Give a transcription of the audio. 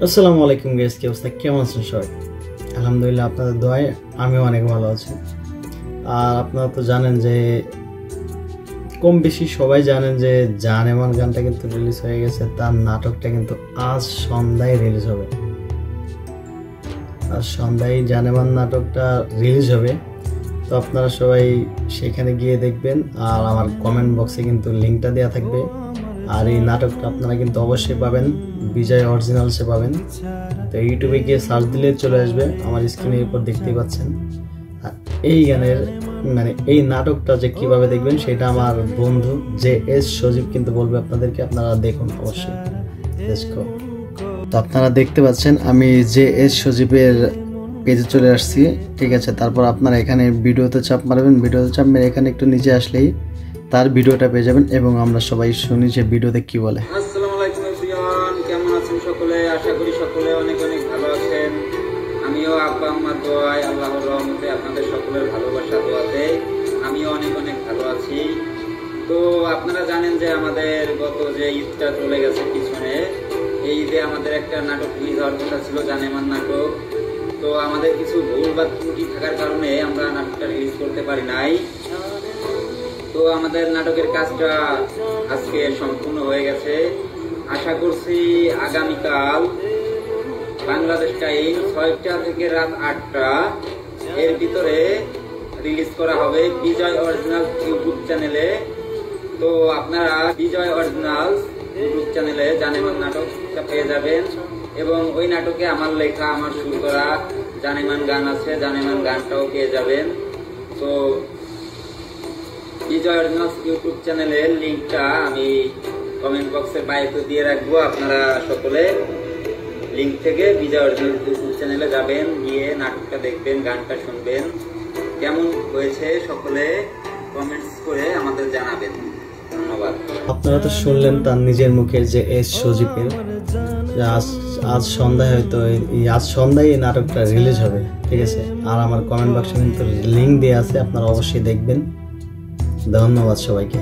আসসালামু আলাইকুম গাইস, কি অবস্থা, কেমন আছেন সবাই? আলহামদুলিল্লাহ, আপনাদের দোয়ায় আমিও অনেক ভালো আছি। আর আপনারা তো জানেন যে কম বেশি সবাই জানেন যে জান এমন গানটা কিন্তু রিলিজ হয়ে গেছে। তার নাটকটা কিন্তু আজ সন্ধ্যায় রিলিজ হবে। আজ সন্ধ্যায় জান এমন নাটকটা রিলিজ হবে, তো আপনারা সবাই সেখানে গিয়ে দেখবেন। আর আমার কমেন্ট বক্সে কিন্তু লিঙ্কটা দেওয়া থাকবে। আর এই নাটকটা আপনারা কিন্তু অবশ্যই পাবেন, বিজয় অরিজিনালসে পাবেন। তো ইউটিউবে গিয়ে সার্চ দিলে চলে আসবে, আমার স্ক্রিনের উপর দেখতেই পাচ্ছেন। আর এই গানের এই নাটকটা যে কিভাবে দেখবেন সেটা আমার বন্ধু JS সজীব কিন্তু বলবে আপনাদেরকে, আপনারা দেখুন অবশ্যই। তো আপনারা দেখতে পাচ্ছেন আমি JS সজীবের পেজে চলে আসছি, ঠিক আছে। তারপর আপনারা এখানে ভিডিওতে চাপ মারবেন, ভিডিওতে চাপ মেরে এখানে একটু নিচে আসলেই তার ভিডিওটা পেয়ে যাবেন এবং আমরা সবাই শুনি যে ভিডিওতে কি বলে। আসসালামু আলাইকুম এভরিওয়ান, কেমন আছেন সকলে? আশা করি সকলে অনেক অনেক ভালো আছেন। আমিও আব্বা আম্মার দোয়ায়, আল্লাহর রহমতে, আপনাদের সকলের ভালোবাসা দোয়াতে আমিও অনেক অনেক ভালো আছি। তো আপনারা জানেন যে আমাদের গত যে ঈদটা চলে গেছে পিছনে, এই ঈদে আমাদের একটা নাটক রিলিজ হওয়ার কথা ছিল, জানেমান নাটক। তো আমাদের কিছু ভুল বা ত্রুটি থাকার কারণে আমরা নাটকটা রিলিজ করতে পারি নাই। তো আমাদের নাটকের কাজটা আজকে সম্পূর্ণ হয়ে গেছে। আশা করছি আগামীকাল বাংলাদেশ টাইম 6টা থেকে রাত 8টা এর ভিতরে রিলিজ করা হবে বিজয় অরিজিনাল ইউটিউব চ্যানেলে। তো আপনারা বিজয় অরিজিনাল ইউটিউব চ্যানেলে জানেমান নাটকটা পেয়ে যাবেন এবং ওই নাটকে আমার লেখা, আমার সুর করা জানেমান গান আছে, জানেমান গানটাও পেয়ে যাবেন। তো বিজয় অরিজিনাল ইউটিউব চ্যানেলের লিঙ্কটা আমি কমেন্ট বক্সের বাইরে দিয়ে রাখবো। আপনারা সকলে লিঙ্ক থেকে বিজয় অরিজিনাল ইউটিউব চ্যানেলে যাবেন, গিয়ে নাটকটা দেখবেন, গানটা শুনবেন। কেমন হয়েছে সকলে কমেন্টস করে আমাদের জানাবেন। ধন্যবাদ। আপনারা তো শুনলেন তার নিজের মুখে JS সজীবের, আজ সন্ধ্যায় হয়তো আজ সন্ধ্যায় এই নাটকটা রিলিজ হবে, ঠিক আছে। আর আমার কমেন্ট বক্সে কিন্তু লিঙ্ক দেওয়া আছে, আপনারা অবশ্যই দেখবেন। ধন্যবাদ সবাইকে।